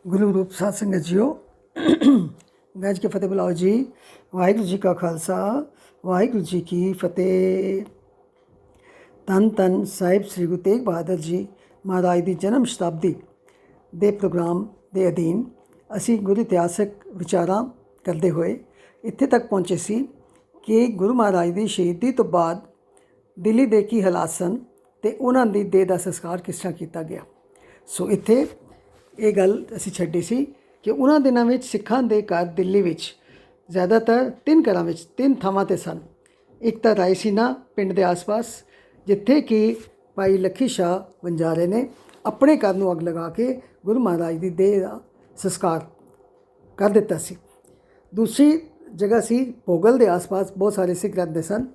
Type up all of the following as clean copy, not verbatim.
ਗੁਰੂ ਰੂਪ ਸਾਧ ਸੰਗਤ ਜੀਓ ਗੱਜ ਕੇ ਫਤਿਹ ਬੁਲਾਓ ਜੀ। ਵਾਹਿਗੁਰੂ ਜੀ ਕਾ ਖਾਲਸਾ ਵਾਹਿਗੁਰੂ ਜੀ ਕੀ ਫਤਿਹ। ਧੰਨ ਧੰਨ ਸਾਹਿਬ ਸ੍ਰੀ ਗੁਰੂ ਤੇਗ ਬਹਾਦਰ ਜੀ ਮਹਾਰਾਜ ਦੀ ਜਨਮ ਸ਼ਤਾਬਦੀ ਦੇ ਪ੍ਰੋਗਰਾਮ ਦੇ ਅਧੀਨ ਅਸੀਂ ਗੁਰੂ ਇਤਿਹਾਸਕ ਵਿਚਾਰਾਂ ਕਰਦੇ ਹੋਏ ਇੱਥੇ ਤੱਕ ਪਹੁੰਚੇ ਸੀ ਕਿ ਗੁਰੂ ਮਹਾਰਾਜ ਦੀ ਸ਼ਹੀਦੀ ਤੋਂ ਬਾਅਦ ਦਿੱਲੀ ਦੇ ਕੀ ਹਾਲਾਤ ਸਨ ਅਤੇ ਉਹਨਾਂ ਦੀ ਦੇਹ ਦਾ ਸੰਸਕਾਰ ਕਿਸ ਤਰ੍ਹਾਂ ਕੀਤਾ ਗਿਆ। ਸੋ ਇੱਥੇ ਇਹ ਗੱਲ ਅਸੀਂ ਛੱਡੀ ਸੀ ਕਿ ਉਹਨਾਂ ਦਿਨਾਂ ਵਿੱਚ ਸਿੱਖਾਂ ਦੇ ਘਰ ਦਿੱਲੀ ਵਿੱਚ ਜ਼ਿਆਦਾਤਰ ਤਿੰਨ ਥਾਵਾਂ 'ਤੇ ਸਨ। ਇੱਕ ਤਾਂ ਰਾਇਸੀਨਾ ਪਿੰਡ ਦੇ ਆਸ-ਪਾਸ, ਜਿੱਥੇ ਕਿ ਭਾਈ ਲੱਖੀ ਸ਼ਾਹ ਵਣਜਾਰੇ ਨੇ ਆਪਣੇ ਘਰ ਨੂੰ ਅੱਗ ਲਗਾ ਕੇ ਗੁਰੂ ਮਹਾਰਾਜ ਦੀ ਦੇਹ ਦਾ ਸੰਸਕਾਰ ਕਰ ਦਿੱਤਾ ਸੀ। ਦੂਸਰੀ ਜਗ੍ਹਾ ਸੀ ਭੋਗਲ ਦੇ ਆਸ-ਪਾਸ ਬਹੁਤ ਸਾਰੇ ਸਿੱਖ ਰਹਿੰਦੇ ਸਨ।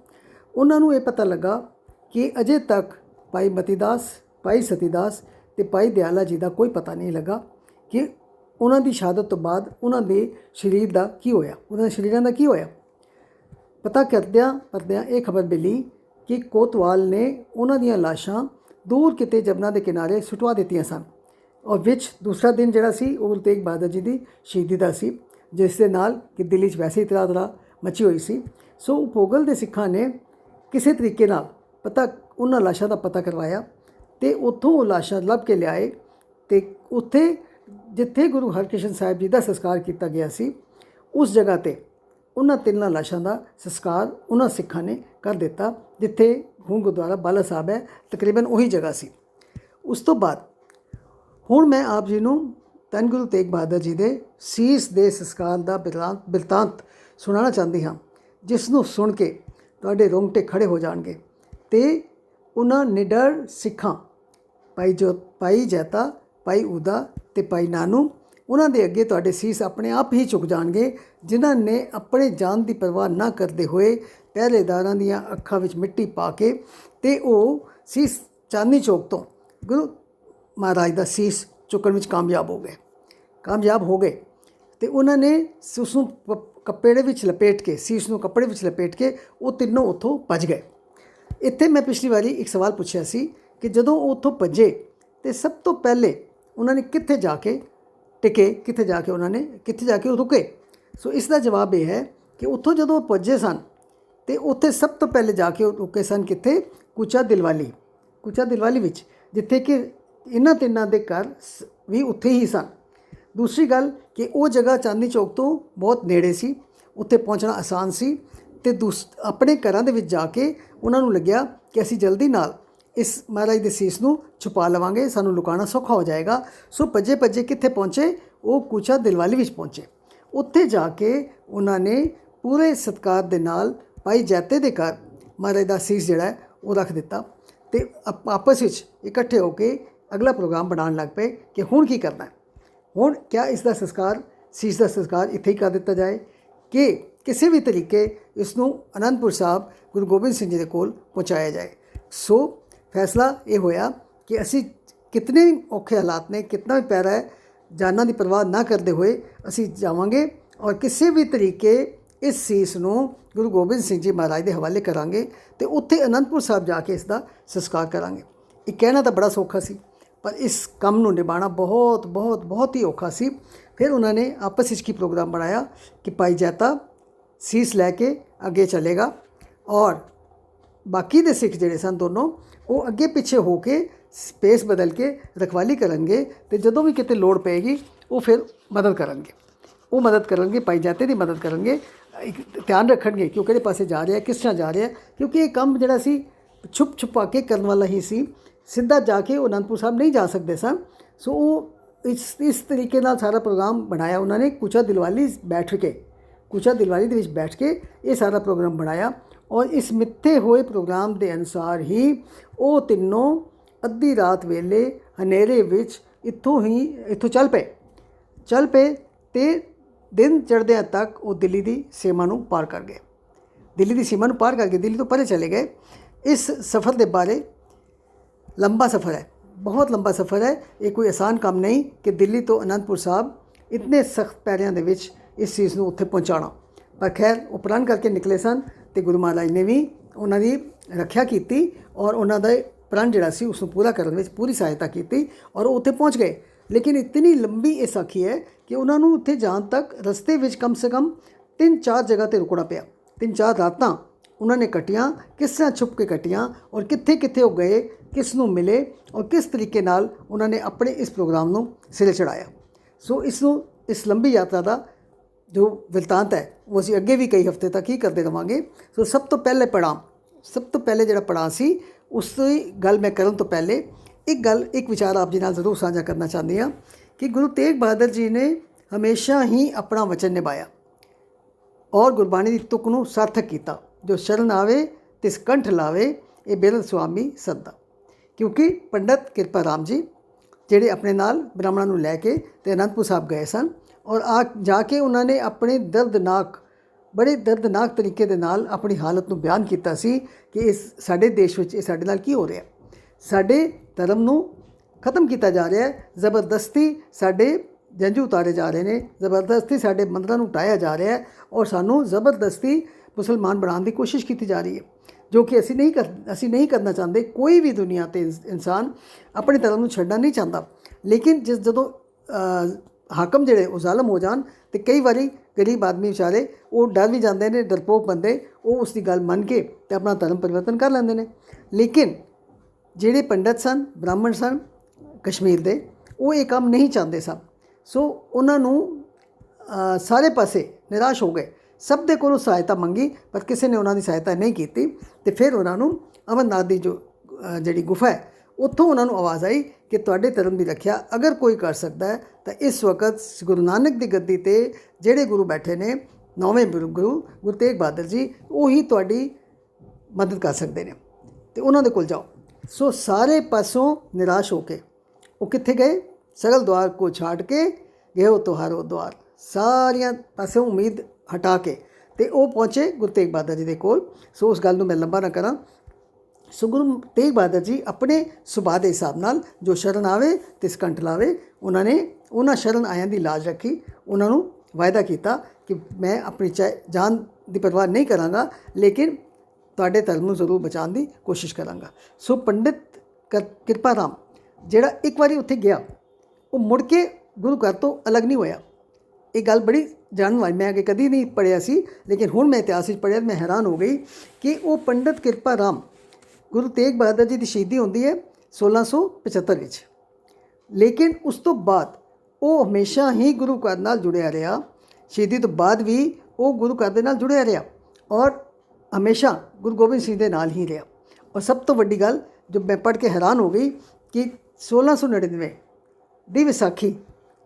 ਉਹਨਾਂ ਨੂੰ ਇਹ ਪਤਾ ਲੱਗਾ ਕਿ ਅਜੇ ਤੱਕ ਭਾਈ ਮਤੀਦਾਸ, ਭਾਈ ਸਤੀਦਾਸ ਅਤੇ ਭਾਈ ਦਿਆਲਾ ਜੀ ਦਾ ਕੋਈ ਪਤਾ ਨਹੀਂ ਲੱਗਾ ਕਿ ਉਹਨਾਂ ਦੀ ਸ਼ਹਾਦਤ ਤੋਂ ਬਾਅਦ ਉਹਨਾਂ ਦੇ ਸਰੀਰ ਦਾ ਕੀ ਹੋਇਆ, ਉਹਨਾਂ ਦੇ ਸਰੀਰਾਂ ਦਾ ਕੀ ਹੋਇਆ। ਪਤਾ ਕਰਦਿਆਂ ਇਹ ਖਬਰ ਮਿਲੀ ਕਿ ਕੋਤਵਾਲ ਨੇ ਉਹਨਾਂ ਦੀਆਂ ਲਾਸ਼ਾਂ ਦੂਰ ਕਿਤੇ ਜਮਨਾ ਦੇ ਕਿਨਾਰੇ ਸੁਟਵਾ ਦਿੱਤੀਆਂ ਸਨ। ਔਰ ਵਿੱਚ ਦੂਸਰਾ ਦਿਨ ਜਿਹੜਾ ਸੀ ਉਹ ਗੁਰੂ ਤੇਗ ਬਹਾਦਰ ਜੀ ਦੀ ਸ਼ਹੀਦੀ ਦਾ ਸੀ, ਜਿਸ ਦੇ ਨਾਲ ਕਿ ਦਿੱਲੀ 'ਚ ਵੈਸੇ ਹੀ ਤਰਾ ਮਚੀ ਹੋਈ ਸੀ। ਸੋ ਭੋਗਲ ਦੇ ਸਿੱਖਾਂ ਨੇ ਕਿਸੇ ਤਰੀਕੇ ਨਾਲ ਉਹਨਾਂ ਲਾਸ਼ਾਂ ਦਾ ਪਤਾ ਕਰਵਾਇਆ ਅਤੇ ਉੱਥੋਂ ਉਹ ਲਾਸ਼ਾਂ ਲੱਭ ਕੇ ਲਿਆਏ ਅਤੇ ਉੱਥੇ ਜਿੱਥੇ ਗੁਰੂ ਹਰਕ੍ਰਿਸ਼ਨ ਸਾਹਿਬ ਜੀ ਦਾ ਸੰਸਕਾਰ ਕੀਤਾ ਗਿਆ ਸੀ, ਉਸ ਜਗ੍ਹਾ 'ਤੇ ਉਹਨਾਂ ਤਿੰਨਾਂ ਲਾਸ਼ਾਂ ਦਾ ਸੰਸਕਾਰ ਉਹਨਾਂ ਸਿੱਖਾਂ ਨੇ ਕਰ ਦਿੱਤਾ, ਜਿੱਥੇ ਹੁਣ ਗੁਰਦੁਆਰਾ ਬਾਲਾ ਸਾਹਿਬ ਹੈ। ਤਕਰੀਬਨ ਉਹੀ ਜਗ੍ਹਾ ਸੀ। ਉਸ ਤੋਂ ਬਾਅਦ ਹੁਣ ਮੈਂ ਆਪ ਜੀ ਨੂੰ ਧੰਨ ਗੁਰੂ ਤੇਗ ਬਹਾਦਰ ਜੀ ਦੇ ਸੀਸ ਦੇ ਸੰਸਕਾਰ ਦਾ ਬਿਰਤਾਂਤ ਸੁਣਾਉਣਾ ਚਾਹੁੰਦੀ ਹਾਂ, ਜਿਸ ਨੂੰ ਸੁਣ ਕੇ ਤੁਹਾਡੇ ਰੋਂਗਟੇ ਖੜ੍ਹੇ ਹੋ ਜਾਣਗੇ। ਅਤੇ ਉਹਨਾਂ ਨਿਡਰ ਸਿੱਖਾਂ ਭਾਈ ਜੈਤਾ, ਭਾਈ ਊਦਾ ਅਤੇ ਭਾਈ ਨਾਨੂ, ਉਹਨਾਂ ਦੇ ਅੱਗੇ ਤੁਹਾਡੇ ਸੀਸ ਆਪਣੇ ਆਪ ਹੀ ਝੁਕ ਜਾਣਗੇ, ਜਿਨ੍ਹਾਂ ਨੇ ਆਪਣੇ ਜਾਨ ਦੀ ਪਰਵਾਹ ਨਾ ਕਰਦੇ ਹੋਏ ਪਹਿਰੇਦਾਰਾਂ ਦੀਆਂ ਅੱਖਾਂ ਵਿੱਚ ਮਿੱਟੀ ਪਾ ਕੇ ਅਤੇ ਉਹ ਸੀਸ ਚਾਂਦਨੀ ਚੌਕ ਤੋਂ ਗੁਰੂ ਮਹਾਰਾਜ ਦਾ ਸੀਸ ਚੁੱਕਣ ਵਿੱਚ ਕਾਮਯਾਬ ਹੋ ਗਏ ਅਤੇ ਉਹਨਾਂ ਨੇ ਉਸ ਨੂੰ ਕੱਪੜੇ ਵਿੱਚ ਲਪੇਟ ਕੇ, ਸੀਸ ਨੂੰ ਕੱਪੜੇ ਵਿੱਚ ਲਪੇਟ ਕੇ ਉਹ ਤਿੰਨੋਂ ਉੱਥੋਂ ਭੱਜ ਗਏ। ਇੱਥੇ ਮੈਂ ਪਿਛਲੀ ਵਾਰੀ ਇੱਕ ਸਵਾਲ ਪੁੱਛਿਆ ਸੀ ਕਿ ਜਦੋਂ ਉਹ ਉੱਥੋਂ ਭੱਜੇ ਅਤੇ ਸਭ ਤੋਂ ਪਹਿਲੇ ਉਹਨਾਂ ਨੇ ਕਿੱਥੇ ਜਾ ਕੇ ਟਿਕੇ, ਕਿੱਥੇ ਜਾ ਕੇ ਉਹ ਰੁਕੇ। ਸੋ ਇਸ ਦਾ ਜਵਾਬ ਇਹ ਹੈ ਕਿ ਉੱਥੋਂ ਜਦੋਂ ਉਹ ਭੱਜੇ ਸਨ ਅਤੇ ਉੱਥੇ ਸਭ ਤੋਂ ਪਹਿਲੇ ਜਾ ਕੇ ਉਹ ਰੁਕੇ ਸਨ ਕਿੱਥੇ? ਕੂਚਾ ਦਿਲਵਾਲੀ ਵਿੱਚ, ਜਿੱਥੇ ਕਿ ਇਹਨਾਂ ਤਿੰਨਾਂ ਦੇ ਘਰ ਵੀ ਉੱਥੇ ਹੀ ਸਨ। ਦੂਸਰੀ ਗੱਲ ਕਿ ਉਹ ਜਗ੍ਹਾ ਚਾਂਦਨੀ ਚੌਕ ਤੋਂ ਬਹੁਤ ਨੇੜੇ ਸੀ, ਉੱਥੇ ਪਹੁੰਚਣਾ ਆਸਾਨ ਸੀ ਅਤੇ ਆਪਣੇ ਘਰਾਂ ਦੇ ਵਿੱਚ ਜਾ ਕੇ ਉਹਨਾਂ ਨੂੰ ਲੱਗਿਆ ਕਿ ਅਸੀਂ ਜਲਦੀ ਨਾਲ ਇਸ ਮਹਾਰਾਜ ਦੇ ਸੀਸ ਨੂੰ ਛੁਪਾ ਲਵਾਂਗੇ, ਸਾਨੂੰ ਲੁਕਾਉਣਾ ਸੌਖਾ ਹੋ ਜਾਏਗਾ। ਸੋ ਭੱਜੇ ਕਿੱਥੇ ਪਹੁੰਚੇ? ਉਹ ਕੂਚਾ ਦਿਲਵਾਲੀ ਵਿੱਚ ਪਹੁੰਚੇ। ਉੱਥੇ ਜਾ ਕੇ ਉਹਨਾਂ ਨੇ ਪੂਰੇ ਸਤਿਕਾਰ ਦੇ ਨਾਲ ਭਾਈ ਜੈਤੇ ਦੇ ਘਰ ਮਹਾਰਾਜ ਦਾ ਸੀਸ ਜਿਹੜਾ ਹੈ ਉਹ ਰੱਖ ਦਿੱਤਾ ਅਤੇ ਆਪਸ ਵਿੱਚ ਇਕੱਠੇ ਹੋ ਕੇ ਅਗਲਾ ਪ੍ਰੋਗਰਾਮ ਬਣਾਉਣ ਲੱਗ ਪਏ ਕਿ ਹੁਣ ਕੀ ਕਰਨਾ ਹੈ। ਹੁਣ ਕਿਆ ਇਸ ਦਾ ਸੰਸਕਾਰ, ਸੀਸ ਦਾ ਸੰਸਕਾਰ ਇੱਥੇ ਹੀ ਕਰ ਦਿੱਤਾ ਜਾਏ ਕਿ ਕਿਸੇ ਵੀ ਤਰੀਕੇ ਇਸ ਨੂੰ ਅਨੰਦਪੁਰ ਸਾਹਿਬ ਗੁਰੂ ਗੋਬਿੰਦ ਸਿੰਘ ਜੀ ਦੇ ਕੋਲ ਪਹੁੰਚਾਇਆ ਜਾਏ। ਸੋ ਫੈਸਲਾ ਇਹ ਹੋਇਆ ਕਿ ਅਸੀਂ ਕਿਤਨੇ ਔਖੇ ਹਾਲਾਤ ਨੇ, ਕਿਤਨਾ ਵੀ ਪੈਰਾ ਹੈ, ਜਾਨਾਂ ਦੀ ਪਰਵਾਹ ਨਾ ਕਰਦੇ ਹੋਏ ਅਸੀਂ ਜਾਵਾਂਗੇ ਔਰ ਕਿਸੇ ਵੀ ਤਰੀਕੇ ਇਸ ਸੀਸ ਨੂੰ ਗੁਰੂ ਗੋਬਿੰਦ ਸਿੰਘ ਜੀ ਮਹਾਰਾਜ ਦੇ ਹਵਾਲੇ ਕਰਾਂਗੇ ਅਤੇ ਉੱਥੇ ਅਨੰਦਪੁਰ ਸਾਹਿਬ ਜਾ ਕੇ ਇਸ ਦਾ ਸੰਸਕਾਰ ਕਰਾਂਗੇ। ਇਹ ਕਹਿਣਾ ਤਾਂ ਬੜਾ ਸੌਖਾ ਸੀ, ਪਰ ਇਸ ਕੰਮ ਨੂੰ ਨਿਭਾਉਣਾ ਬਹੁਤ ਹੀ ਔਖਾ ਸੀ। ਫਿਰ ਉਹਨਾਂ ਨੇ ਆਪਸ ਵਿੱਚ ਕੀ ਪ੍ਰੋਗਰਾਮ ਬਣਾਇਆ ਕਿ ਭਾਈ ਜੈਤਾ ਸੀਸ ਲੈ ਕੇ ਅੱਗੇ ਚਲੇਗਾ ਔਰ ਬਾਕੀ ਦੇ ਸਿੱਖ ਜਿਹੜੇ ਸਨ ਦੋਨੋਂ, ਉਹ ਅੱਗੇ ਪਿੱਛੇ ਹੋ ਕੇ ਸਪੇਸ ਬਦਲ ਕੇ ਰਖਵਾਲੀ ਕਰਨਗੇ ਅਤੇ ਜਦੋਂ ਵੀ ਕਿਤੇ ਲੋੜ ਪਏਗੀ ਉਹ ਫਿਰ ਮਦਦ ਕਰਨਗੇ, ਭਾਈ ਜੈਤੇ ਦੀ ਮਦਦ ਕਰਨਗੇ। ਧਿਆਨ ਰੱਖਣਗੇ ਕਿ ਉਹ ਕਿਹੜੇ ਪਾਸੇ ਜਾ ਰਿਹਾ, ਕਿਸ ਤਰ੍ਹਾਂ ਜਾ ਰਿਹਾ, ਕਿਉਂਕਿ ਇਹ ਕੰਮ ਜਿਹੜਾ ਸੀ ਛੁਪਾ ਕੇ ਕਰਨ ਵਾਲਾ ਹੀ ਸੀ। ਸਿੱਧਾ ਜਾ ਕੇ ਉਹ ਅਨੰਦਪੁਰ ਸਾਹਿਬ ਨਹੀਂ ਜਾ ਸਕਦੇ ਸਨ। ਸੋ ਉਹ ਇਸ ਤਰੀਕੇ ਨਾਲ ਸਾਰਾ ਪ੍ਰੋਗਰਾਮ ਬਣਾਇਆ ਉਹਨਾਂ ਨੇ। ਕੂਚਾ ਦਿਲਵਾਲੀ ਦੇ ਵਿੱਚ ਬੈਠ ਕੇ ਇਹ ਸਾਰਾ ਪ੍ਰੋਗਰਾਮ ਬਣਾਇਆ ਔਰ ਇਸ ਮਿੱਥੇ ਹੋਏ ਪ੍ਰੋਗਰਾਮ ਦੇ ਅਨੁਸਾਰ ਹੀ ਉਹ ਤਿੰਨੋਂ ਅੱਧੀ ਰਾਤ ਵੇਲੇ ਹਨੇਰੇ ਵਿੱਚ ਇੱਥੋਂ ਚੱਲ ਪਏ ਅਤੇ ਦਿਨ ਚੜ੍ਹਦਿਆਂ ਤੱਕ ਉਹ ਦਿੱਲੀ ਦੀ ਸੀਮਾ ਨੂੰ ਪਾਰ ਕਰ ਗਏ। ਦਿੱਲੀ ਤੋਂ ਪਰੇ ਚਲੇ ਗਏ। ਇਸ ਸਫ਼ਰ ਦੇ ਬਾਰੇ ਲੰਬਾ ਸਫ਼ਰ ਹੈ, ਬਹੁਤ ਲੰਬਾ ਸਫ਼ਰ ਹੈ। ਇਹ ਕੋਈ ਆਸਾਨ ਕੰਮ ਨਹੀਂ ਕਿ ਦਿੱਲੀ ਤੋਂ ਅਨੰਦਪੁਰ ਸਾਹਿਬ ਇਤਨੇ ਸਖਤ ਪੈਰਿਆਂ ਦੇ ਵਿੱਚ ਇਸ ਚੀਜ਼ ਨੂੰ ਉੱਥੇ ਪਹੁੰਚਾਉਣਾ। ਪਰ ਖੈਰ ਉਹ ਪ੍ਰਣ ਕਰਕੇ ਨਿਕਲੇ ਸਨ ਅਤੇ ਗੁਰੂ ਮਹਾਰਾਜ ਨੇ ਵੀ ਉਹਨਾਂ ਦੀ ਰੱਖਿਆ ਕੀਤੀ ਔਰ ਉਹਨਾਂ ਦਾ ਪ੍ਰਣ ਜਿਹੜਾ ਸੀ ਉਸ ਨੂੰ ਪੂਰਾ ਕਰਨ ਵਿੱਚ ਪੂਰੀ ਸਹਾਇਤਾ ਕੀਤੀ ਔਰ ਉਹ ਉੱਥੇ ਪਹੁੰਚ ਗਏ। लेकिन इतनी लंबी ये साखी है कि उन्होंने उत्थे जाण तक रस्ते विच कम से कम 3-4 जगह ते रुकना पिया। 3-4 रातां उन्होंने कटियां, किस तरह छुप के कटियां और कित्थे कित्थे वो गए, किस नूं मिले और किस तरीके नाल उन्होंने अपने इस प्रोग्राम नूं सिरे चढ़ाया। सो इस लंबी यात्रा का जो वृतांत है वो असीं अगे भी कई हफ्ते तक ही करते रहांगे। सो सब तो पहले जिहड़ा पड़ाव सी उस गल मैं करन तो पहले एक विचार आप जी नाल जरूर साझा करना चाहती हाँ कि गुरु तेग बहादुर जी ने हमेशा ही अपना वचन निभाया और गुरबाणी की तुक नूं सार्थक किया। जो शरण आवे तिस कंठ लावे, ये बिरल स्वामी सदा। क्योंकि पंडित कृपा राम जी ਜਿਹੜੇ अपने नाल ब्राह्मणों ਨੂੰ ਲੈ ਕੇ ਤੇ अनंदपुर साहब गए सन और जाके उन्होंने अपने बड़े दर्दनाक तरीके दे नाल अपनी हालत ਨੂੰ ਬਿਆਨ ਕੀਤਾ ਸੀ कि इस साडे देश ਵਿੱਚ ਇਹ ਸਾਡੇ ਨਾਲ ਕੀ हो रहा। साडे धर्म ਨੂੰ खत्म किया जा रहा है, ज़बरदस्ती साडे जंजू उतारे जा रहे हैं, ज़बरदस्ती साडे मंदिरों ਨੂੰ ਢਾਇਆ जा रहा है और सानू ज़बरदस्ती मुसलमान बनाने की कोशिश की जा रही है, जो कि असी नहीं करना चाहते। कोई भी दुनिया ते इंसान अपने धर्म को छड्डना नहीं चाहता, लेकिन जदों हाकम जिहड़े वो ज़ालम हो जान तो कई बारी गरीब आदमी बेचारे वो डर भी जाते हैं, डरपोक बंदे वो उसकी गल मन के ते अपना धर्म परिवर्तन कर लेंदे ने। लेकिन जिहड़े पंडित सन, ब्राह्मण सन कश्मीर दे, वो ये काम नहीं चाहते सन। सो उन्होंने सारे पासे निराश हो गए, सब दे कोलों सहायता मंगी पर किसी ने उन्होंने सहायता नहीं की। तो फिर उन्होंने अमरनाथ की जो जी गुफा है उत्थों उन्होंने आवाज़ आई कि तुहाडे धर्म की रखिया अगर कोई कर सकता है तो इस वक्त गुरु नानक की गद्दी ते जिहड़े गुरु बैठे ने, 9वें गुरु तेग बहादुर जी, वही तुहाडी मदद कर सकते हैं, तो उन्होंने कोल जाओ। सो सारे पासों निराश होके वो कित्थे गए, सगल द्वार को छाड़ के गए हो तुहारो द्वार, सारियां पासों उम्मीद हटा के ते वो पहुँचे गुरु तेग बहादुर जी के कोल। सो उस गल नूं मैं लंबा ना करा। सो गुरु तेग बहादुर जी अपने सुभाਅ के हिसाब नाल जो शरण आवे तिस कंठ लावे, उन्होंने शरण आयां की लाज रखी। उन्होंने वायदा किया कि मैं अपनी जान की परवाह नहीं कराँगा, लेकिन तुहाडे धर्म नूं जरूर बचाने की कोशिश कराँगा। सो पंडित कृपा राम जिहड़ा एक बारी उत्थे गया, वो मुड़ के गुरु घर तो अलग नहीं होया। ये गल बड़ी जानने वाली, मैं अगे कभी नहीं पढ़िया सी, लेकिन हुण मैं इतिहास पढ़िया, मैं हैरान हो गई कि वो पंडित कृपा राम गुरु तेग बहादुर जी की शहीदी होती है 1675 विच, लेकिन उस तो बाद वो हमेशा ही गुरु घर नाल जुड़िया रहा। शहीदी तो बाद भी वो गुरु घर दे नाल जुड़िया रहा और हमेशा गुरु गोबिंद सिंह दे नाल ही रहा। और सब तो वड्डी गल जो मैं पढ़ के हैरान हो गई कि 1699 दी विसाखी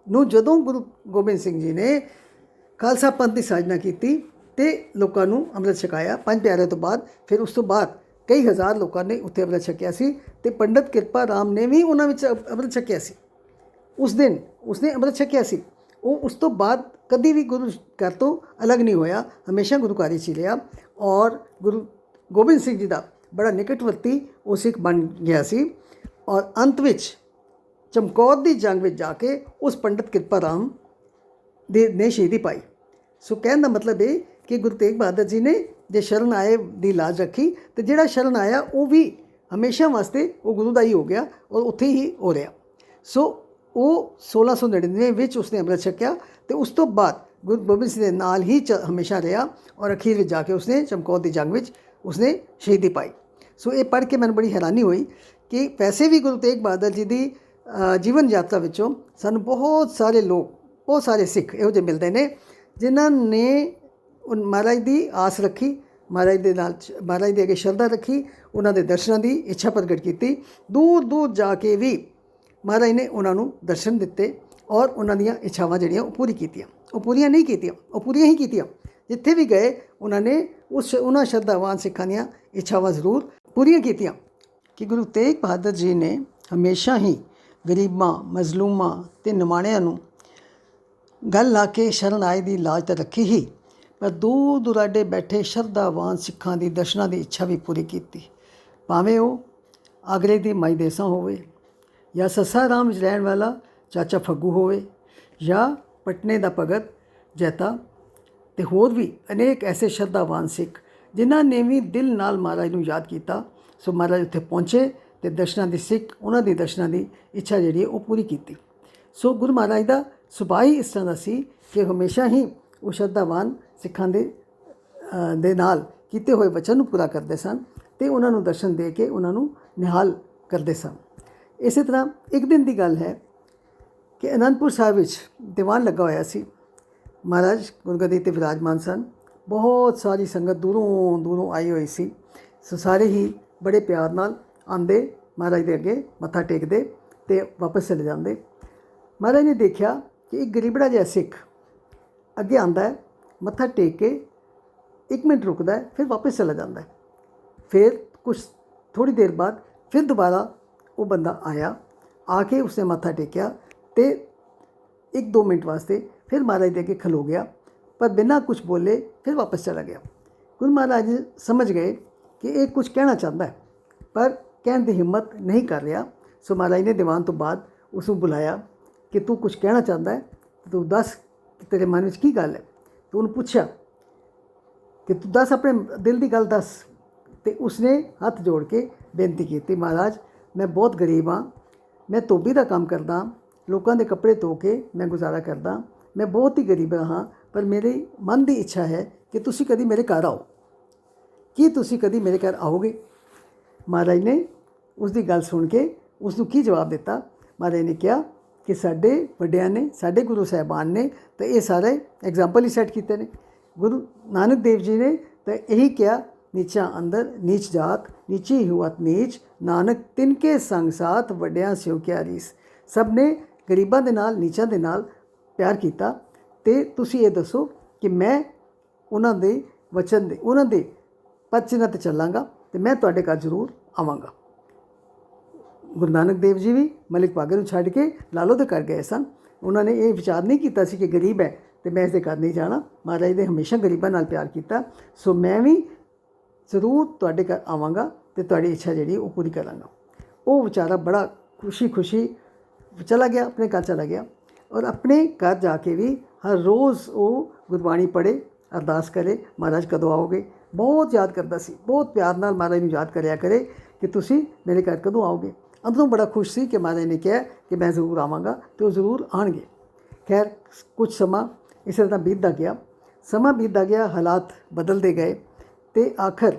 नूं जदों गुरु गोबिंद सिंह जी ने खालसा पंथ की साजना की तो लोगों को अमृत छकाया 5 प्यारे तो बाद। फिर उस तो बाद कई हज़ार लोगों ने उत्थे अमृत छकिया सी ते पंडित कृपा राम ने भी उन्हां विच अमृत छकिया सी। उस दिन उसने अमृत छकिया सी। वो उस तो बाद कभी भी गुरु घर तो अलग नहीं होया, हमेशा गुरु घर ही रहा और गुरु गोबिंद सिंह जी का बड़ा निकटवर्ती वो सिख बन गया सी। और अंत विच चमकौर की जंग में जाके उस पंडित कृपा राम ने शहीदी पाई। सो कहने का मतलब है कि गुरु तेग बहादुर जी ने जे शरण आए की लाज रखी तो जिहड़ा शरण आया वो भी हमेशा वास्ते वो गुरु का ही हो गया और उत्थे ही हो रहा। सो वो 1699 विच उसने अमृत छकिया तो उस तो बाद गुरु गोबिंद सिंह के नाल ही हमेशा रहा और अखीर में जाके उसने चमकौर की जंग में उसने शहीदी पाई। सो ये पढ़ के मैंने बड़ी हैरानी हुई कि वैसे भी गुरु तेग बहादुर जी की जीवन यात्रा विचों सानू बहुत सारे लोग, बहुत सारे सिख इहो जिहे मिलते हैं जिन्हां ने महाराज की आस रखी, महाराज के अगे श्रद्धा रखी, उन्होंने दर्शनों की इच्छा प्रगट की। दूर दूर जाके भी महाराज ने उन्होंने दर्शन दिते और उन्होंने इच्छावां जिहड़ियां पूरी कीतियां। वो पूरियां नहीं कीतियां, वो पूरियां ही कीतियां। जिथे भी गए उन्होंने उन्होंने श्रद्धावान सिखां दीयां इच्छावां जरूर पूरियां कीतियां। कि गुरु तेग बहादुर जी ने हमेशा ही गरीबां, मजलूमां ते निमाणियां नूं गल ला के शरण आए की लाज तो रखी ही, पर दूर दुराडे बैठे श्रद्धावान सिखां की दर्शनां की इच्छा भी पूरी की। भावें वो आगरे की माई देसा होवे या ससा राम विच रहण वाला चाचा फग्गू होवे या पटने का भगत जैता ते होर भी अनेक ऐसे श्रद्धावान सिख जिन्हां ने भी दिल नाल महाराज नूं याद किया। सो महाराज उत्थे पहुँचे तो दर्शनां की सिख उन्हां दी दर्शनां की इच्छा जिहड़ी है वो पूरी की। ਸੋ ਗੁਰੂ ਮਹਾਰਾਜ ਦਾ ਸੁਭਾਅ ਹੀ ਇਸ ਤਰ੍ਹਾਂ ਦਾ ਸੀ ਕਿ ਹਮੇਸ਼ਾ ਹੀ ਉਹ ਸ਼ਰਧਾਵਾਨ ਸਿੱਖਾਂ ਦੇ ਨਾਲ ਕੀਤੇ ਹੋਏ ਵਚਨ ਨੂੰ ਪੂਰਾ ਕਰਦੇ ਸਨ ਅਤੇ ਉਹਨਾਂ ਨੂੰ ਦਰਸ਼ਨ ਦੇ ਕੇ ਉਹਨਾਂ ਨੂੰ ਨਿਹਾਲ ਕਰਦੇ ਸਨ। ਇਸੇ ਤਰ੍ਹਾਂ ਇੱਕ ਦਿਨ ਦੀ ਗੱਲ ਹੈ ਕਿ ਅਨੰਦਪੁਰ ਸਾਹਿਬ ਵਿੱਚ ਦੀਵਾਨ ਲੱਗਾ ਹੋਇਆ ਸੀ। ਮਹਾਰਾਜ ਗੁਰਗੱਦੀ 'ਤੇ ਵਿਰਾਜਮਾਨ ਸਨ। ਬਹੁਤ ਸਾਰੀ ਸੰਗਤ ਦੂਰੋਂ ਦੂਰੋਂ ਆਈ ਹੋਈ ਸੀ। ਸੋ ਸਾਰੇ ਹੀ ਬੜੇ ਪਿਆਰ ਨਾਲ ਆਉਂਦੇ, ਮਹਾਰਾਜ ਦੇ ਅੱਗੇ ਮੱਥਾ ਟੇਕਦੇ ਅਤੇ ਵਾਪਸ ਚਲੇ ਜਾਂਦੇ। ਮਹਾਰਾਜ ਨੇ ਦੇਖਿਆ ਕਿ ਇੱਕ ਗਰੀਬੜਾ ਜਿਹਾ ਸਿੱਖ ਅੱਗੇ ਆਉਂਦਾ ਹੈ, ਮੱਥਾ ਟੇਕ ਕੇ 1 ਮਿੰਟ ਰੁਕਦਾ ਹੈ, ਫਿਰ ਵਾਪਸ ਚਲਾ ਜਾਂਦਾ ਹੈ। ਫਿਰ ਕੁਛ ਥੋੜ੍ਹੀ ਦੇਰ ਬਾਅਦ ਫਿਰ ਦੁਬਾਰਾ ਉਹ ਬੰਦਾ ਆਇਆ, ਆ ਕੇ ਉਸਨੇ ਮੱਥਾ ਟੇਕਿਆ ਅਤੇ 1-2 ਮਿੰਟ ਵਾਸਤੇ ਫਿਰ ਮਹਾਰਾਜ ਦੇ ਅੱਗੇ ਖਲੋ ਗਿਆ, ਪਰ ਬਿਨਾਂ ਕੁਛ ਬੋਲੇ ਫਿਰ ਵਾਪਸ ਚਲਾ ਗਿਆ। ਗੁਰੂ ਮਹਾਰਾਜ ਸਮਝ ਗਏ ਕਿ ਇਹ ਕੁਛ ਕਹਿਣਾ ਚਾਹੁੰਦਾ ਹੈ ਪਰ ਕਹਿਣ ਦੀ ਹਿੰਮਤ ਨਹੀਂ ਕਰ ਰਿਹਾ। ਸੋ ਮਹਾਰਾਜ ਨੇ ਦੀਵਾਨ ਤੋਂ ਬਾਅਦ ਉਸ ਨੂੰ ਬੁਲਾਇਆ ਕਿ ਤੂੰ ਕੁਛ ਕਹਿਣਾ ਚਾਹੁੰਦਾ ਹੈ, ਤੂੰ ਦੱਸ ਕਿ ਤੇਰੇ ਮਨ ਵਿੱਚ ਕੀ ਗੱਲ ਹੈ। ਤੂੰ ਉਹਨੂੰ ਪੁੱਛਿਆ ਕਿ ਤੂੰ ਦੱਸ, ਆਪਣੇ ਦਿਲ ਦੀ ਗੱਲ ਦੱਸ। ਅਤੇ ਉਸਨੇ ਹੱਥ ਜੋੜ ਕੇ ਬੇਨਤੀ ਕੀਤੀ, ਮਹਾਰਾਜ ਮੈਂ ਬਹੁਤ ਗਰੀਬ ਹਾਂ, ਮੈਂ ਧੋਬੀ ਦਾ ਕੰਮ ਕਰਦਾ, ਲੋਕਾਂ ਦੇ ਕੱਪੜੇ ਧੋ ਕੇ ਮੈਂ ਗੁਜ਼ਾਰਾ ਕਰਦਾ, ਮੈਂ ਬਹੁਤ ਹੀ ਗਰੀਬ ਹਾਂ, ਪਰ ਮੇਰੀ ਮਨ ਦੀ ਇੱਛਾ ਹੈ ਕਿ ਤੁਸੀਂ ਕਦੀ ਮੇਰੇ ਘਰ ਆਓ। ਕੀ ਤੁਸੀਂ ਕਦੀ ਮੇਰੇ ਘਰ ਆਓਗੇ? ਮਹਾਰਾਜ ਨੇ ਉਸ ਦੀ ਗੱਲ ਸੁਣ ਕੇ ਉਸ ਨੂੰ ਕੀ ਜਵਾਬ ਦਿੱਤਾ? ਮਹਾਰਾਜ ਨੇ ਕਿਹਾ ਕਿ ਸਾਡੇ ਵੱਡਿਆਂ ਨੇ, ਸਾਡੇ ਗੁਰੂ ਸਾਹਿਬਾਨ ਨੇ ਤਾਂ ਇਹ ਸਾਰੇ ਐਗਜ਼ਾਮਪਲ ਹੀ ਸੈੱਟ ਕੀਤੇ ਨੇ। ਗੁਰੂ ਨਾਨਕ ਦੇਵ ਜੀ ਨੇ ਤਾਂ ਇਹੀ ਕਿਹਾ, ਨੀਚਾ ਅੰਦਰ ਨੀਚ ਜਾਤ, ਨੀਚੀ ਹੁਆਤ ਨੀਚ, ਨਾਨਕ ਤਿਨਕੇ ਸੰਗ ਸਾਥ, ਵੱਡਿਆਂ ਸਿਓ ਕਿਆ ਰੀਸ। ਸਭ ਨੇ ਗਰੀਬਾਂ ਦੇ ਨਾਲ, ਨੀਚਾਂ ਦੇ ਨਾਲ ਪਿਆਰ ਕੀਤਾ। ਅਤੇ ਤੁਸੀਂ ਇਹ ਦੱਸੋ ਕਿ ਮੈਂ ਉਹਨਾਂ ਦੇ ਵਚਨ ਦੇ, ਉਹਨਾਂ ਦੇ ਪਦ ਚਿੰਨ੍ਹਾਂ 'ਤੇ ਚੱਲਾਂਗਾ ਅਤੇ ਮੈਂ ਤੁਹਾਡੇ ਘਰ ਜ਼ਰੂਰ ਆਵਾਂਗਾ। ਗੁਰੂ ਨਾਨਕ ਦੇਵ ਜੀ ਵੀ ਮਲਿਕ ਭਾਗੇ ਨੂੰ ਛੱਡ ਕੇ ਲਾਲੋ ਦੇ ਘਰ ਗਏ ਸਨ। ਉਹਨਾਂ ਨੇ ਇਹ ਵਿਚਾਰ ਨਹੀਂ ਕੀਤਾ ਸੀ ਕਿ ਗਰੀਬ ਹੈ ਅਤੇ ਮੈਂ ਇਸਦੇ ਘਰ ਨਹੀਂ ਜਾਣਾ। ਮਹਾਰਾਜ ਨੇ ਹਮੇਸ਼ਾ ਗਰੀਬਾਂ ਨਾਲ ਪਿਆਰ ਕੀਤਾ। ਸੋ ਮੈਂ ਵੀ ਜ਼ਰੂਰ ਤੁਹਾਡੇ ਘਰ ਆਵਾਂਗਾ ਅਤੇ ਤੁਹਾਡੀ ਇੱਛਾ ਜਿਹੜੀ ਉਹ ਪੂਰੀ ਕਰਾਂਗਾ। ਉਹ ਵਿਚਾਰਾ ਬੜਾ ਖੁਸ਼ੀ ਚਲਾ ਗਿਆ, ਆਪਣੇ ਘਰ ਚਲਾ ਗਿਆ ਔਰ ਆਪਣੇ ਘਰ ਜਾ ਕੇ ਵੀ ਹਰ ਰੋਜ਼ ਉਹ ਗੁਰਬਾਣੀ ਪੜ੍ਹੇ, ਅਰਦਾਸ ਕਰੇ, ਮਹਾਰਾਜ ਕਦੋਂ ਆਓਗੇ। ਬਹੁਤ ਯਾਦ ਕਰਦਾ ਸੀ, ਬਹੁਤ ਪਿਆਰ ਨਾਲ ਮਹਾਰਾਜ ਨੂੰ ਯਾਦ ਕਰਿਆ ਕਰੇ ਕਿ ਤੁਸੀਂ ਮੇਰੇ ਘਰ ਕਦੋਂ ਆਓਗੇ। ਅੰਦਰੋਂ ਬੜਾ ਖੁਸ਼ ਸੀ ਕਿ ਮਹਾਰਾਜ ਨੇ ਕਿਹਾ ਕਿ ਮੈਂ ਜ਼ਰੂਰ ਆਵਾਂਗਾ ਅਤੇ ਉਹ ਜ਼ਰੂਰ ਆਉਣਗੇ। ਖੈਰ ਕੁਝ ਸਮਾਂ ਇਸੇ ਤਰ੍ਹਾਂ ਬੀਤਦਾ ਗਿਆ, ਸਮਾਂ ਬੀਤਦਾ ਗਿਆ, ਹਾਲਾਤ ਬਦਲਦੇ ਗਏ ਅਤੇ ਆਖਰ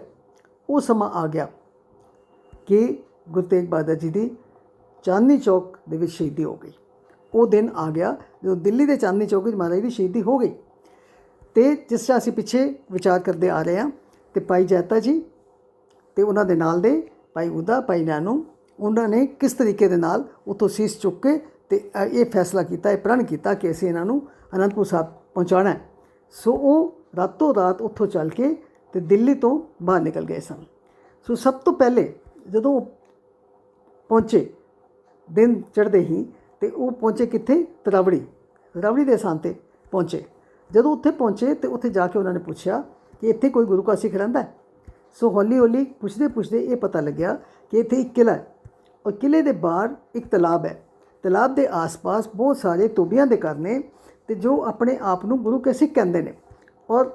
ਉਹ ਸਮਾਂ ਆ ਗਿਆ ਕਿ ਗੁਰੂ ਤੇਗ ਬਹਾਦਰ ਜੀ ਦੀ ਚਾਂਦਨੀ ਚੌਕ ਦੇ ਵਿੱਚ ਸ਼ਹੀਦੀ ਹੋ ਗਈ। ਉਹ ਦਿਨ ਆ ਗਿਆ ਜਦੋਂ ਦਿੱਲੀ ਦੇ ਚਾਂਦਨੀ ਚੌਕ ਵਿੱਚ ਮਹਾਰਾਜ ਦੀ ਸ਼ਹੀਦੀ ਹੋ ਗਈ। ਅਤੇ ਜਿਸ ਤਰ੍ਹਾਂ ਅਸੀਂ ਪਿੱਛੇ ਵਿਚਾਰ ਕਰਦੇ ਆ ਰਹੇ ਹਾਂ, ਅਤੇ ਭਾਈ ਜੈਤਾ ਜੀ ਅਤੇ ਉਹਨਾਂ ਦੇ ਨਾਲ ਦੇ ਭਾਈ ਉਦਾ, ਭਾਈ ਨੈਣੂ, ਉਹਨਾਂ ਨੇ ਕਿਸ ਤਰੀਕੇ ਦੇ ਨਾਲ ਉੱਥੋਂ ਸੀਸ ਚੁੱਕ ਕੇ ਅਤੇ ਇਹ ਫੈਸਲਾ ਕੀਤਾ, ਇਹ ਪ੍ਰਣ ਕੀਤਾ ਕਿ ਅਸੀਂ ਇਹਨਾਂ ਨੂੰ ਅਨੰਦਪੁਰ ਸਾਹਿਬ ਪਹੁੰਚਾਉਣਾ ਹੈ। ਸੋ ਉਹ ਰਾਤੋਂ ਰਾਤ ਉੱਥੋਂ ਚੱਲ ਕੇ ਅਤੇ ਦਿੱਲੀ ਤੋਂ ਬਾਹਰ ਨਿਕਲ ਗਏ ਸਨ। ਸੋ ਸਭ ਤੋਂ ਪਹਿਲੇ ਜਦੋਂ ਉਹ ਪਹੁੰਚੇ, ਦਿਨ ਚੜ੍ਹਦੇ ਹੀ, ਅਤੇ ਉਹ ਪਹੁੰਚੇ ਕਿੱਥੇ? ਤਰਾਵੜੀ ਦੇ ਸਥਾਨ 'ਤੇ ਪਹੁੰਚੇ। ਜਦੋਂ ਉੱਥੇ ਪਹੁੰਚੇ ਅਤੇ ਉੱਥੇ ਜਾ ਕੇ ਉਹਨਾਂ ਨੇ ਪੁੱਛਿਆ ਕਿ ਇੱਥੇ ਕੋਈ ਗੁਰੂ ਕਾ ਸਿੱਖ ਰਹਿੰਦਾ ਹੈ। ਸੋ ਹੌਲੀ ਹੌਲੀ ਪੁੱਛਦੇ ਇਹ ਪਤਾ ਲੱਗਿਆ ਕਿ ਇੱਥੇ ਇੱਕ ਕਿਲ੍ਹਾ ਹੈ ਔਰ ਕਿਲ੍ਹੇ ਦੇ ਬਾਹਰ ਇੱਕ ਤਲਾਬ ਹੈ। ਤਲਾਬ ਦੇ ਆਸ-ਪਾਸ ਬਹੁਤ ਸਾਰੇ ਧੋਬੀਆਂ ਦੇ ਘਰ ਨੇ ਅਤੇ ਜੋ ਆਪਣੇ ਆਪ ਨੂੰ ਗੁਰੂ ਕੇ ਸਿੱਖ ਕਹਿੰਦੇ ਨੇ ਔਰ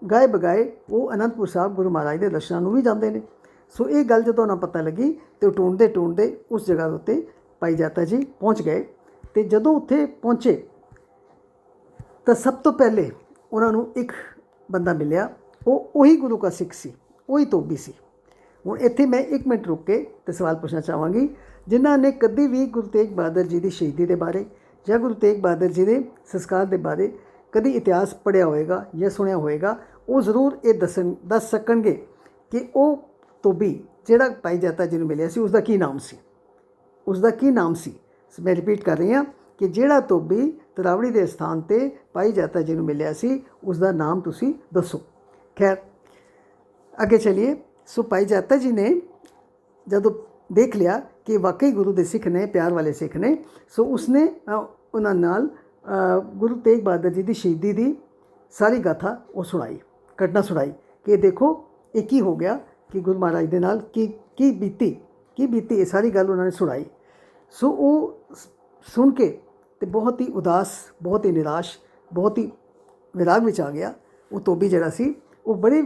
ਗਾਏ ਬਗਾਏ ਉਹ ਅਨੰਦਪੁਰ ਸਾਹਿਬ ਗੁਰੂ ਮਹਾਰਾਜ ਦੇ ਦਰਸ਼ਨਾਂ ਨੂੰ ਵੀ ਜਾਂਦੇ ਨੇ। ਸੋ ਇਹ ਗੱਲ ਜਦੋਂ ਉਹਨਾਂ ਪਤਾ ਲੱਗੀ ਅਤੇ ਉਹ ਟੂੰਡਦੇ ਉਸ ਜਗ੍ਹਾ ਉੱਤੇ ਭਾਈ ਜੈਤਾ ਜੀ ਪਹੁੰਚ ਗਏ। ਅਤੇ ਜਦੋਂ ਉੱਥੇ ਪਹੁੰਚੇ ਤਾਂ ਸਭ ਤੋਂ ਪਹਿਲੇ ਉਹਨਾਂ ਨੂੰ ਇੱਕ ਬੰਦਾ ਮਿਲਿਆ, ਉਹੀ ਗੁਰੂ ਕਾ ਸਿੱਖ ਸੀ, ਉਹੀ ਧੋਬੀ ਸੀ। ਹੁਣ ਇੱਥੇ ਮੈਂ 1 ਮਿੰਟ ਰੁਕ ਕੇ ਅਤੇ ਸਵਾਲ ਪੁੱਛਣਾ ਚਾਹਾਂਗੀ, ਜਿਨ੍ਹਾਂ ਨੇ ਕਦੀ ਵੀ ਗੁਰੂ ਤੇਗ ਬਹਾਦਰ ਜੀ ਦੀ ਸ਼ਹੀਦੀ ਦੇ ਬਾਰੇ ਜਾਂ ਗੁਰੂ ਤੇਗ ਬਹਾਦਰ ਜੀ ਦੇ ਸੰਸਕਾਰ ਦੇ ਬਾਰੇ ਕਦੀ ਇਤਿਹਾਸ ਪੜ੍ਹਿਆ ਹੋਏਗਾ ਜਾਂ ਸੁਣਿਆ ਹੋਏਗਾ, ਉਹ ਜ਼ਰੂਰ ਇਹ ਦੱਸ ਸਕਣਗੇ ਕਿ ਉਹ ਧੋਬੀ ਜਿਹੜਾ ਭਾਈ ਜੈਤਾ ਜੀ ਨੂੰ ਮਿਲਿਆ ਸੀ ਉਸਦਾ ਕੀ ਨਾਮ ਸੀ, ਉਸਦਾ ਕੀ ਨਾਮ ਸੀ। ਮੈਂ ਰਿਪੀਟ ਕਰ ਰਹੀ ਹਾਂ ਕਿ ਜਿਹੜਾ ਧੋਬੀ ਤਰਾਵੜੀ ਦੇ ਸਥਾਨ 'ਤੇ ਭਾਈ ਜੈਤਾ ਜੀ ਨੂੰ ਮਿਲਿਆ ਸੀ ਉਸਦਾ ਨਾਮ ਤੁਸੀਂ ਦੱਸੋ। ਖੈਰ ਅੱਗੇ ਚਲੀਏ। ਸੋ ਭਾਈ ਜੈਤਾ ਜੀ ਨੇ ਜਦੋਂ ਦੇਖ ਲਿਆ ਕਿ ਵਾਕਈ ਗੁਰੂ ਦੇ ਸਿੱਖ ਨੇ, ਪਿਆਰ ਵਾਲੇ ਸਿੱਖ ਨੇ, ਸੋ ਉਸਨੇ ਉਹਨਾਂ ਨਾਲ ਗੁਰੂ ਤੇਗ ਬਹਾਦਰ ਜੀ ਦੀ ਸ਼ਹੀਦੀ ਦੀ ਸਾਰੀ ਗਾਥਾ ਉਹ ਸੁਣਾਈ, ਘਟਨਾ ਸੁਣਾਈ ਕਿ ਦੇਖੋ ਇਹ ਕੀ ਹੋ ਗਿਆ, ਕਿ ਗੁਰੂ ਮਹਾਰਾਜ ਦੇ ਨਾਲ ਕੀ ਬੀਤੀ ਇਹ ਸਾਰੀ ਗੱਲ ਉਹਨਾਂ ਨੇ ਸੁਣਾਈ। ਸੋ ਉਹ ਸੁਣ ਕੇ ਅਤੇ ਬਹੁਤ ਹੀ ਉਦਾਸ, ਬਹੁਤ ਹੀ ਨਿਰਾਸ਼, ਬਹੁਤ ਹੀ ਵਿਰਾਗ ਵਿੱਚ ਆ ਗਿਆ। ਉਹ ਧੋਬੀ ਜਿਹੜਾ ਸੀ ਉਹ ਬੜੇ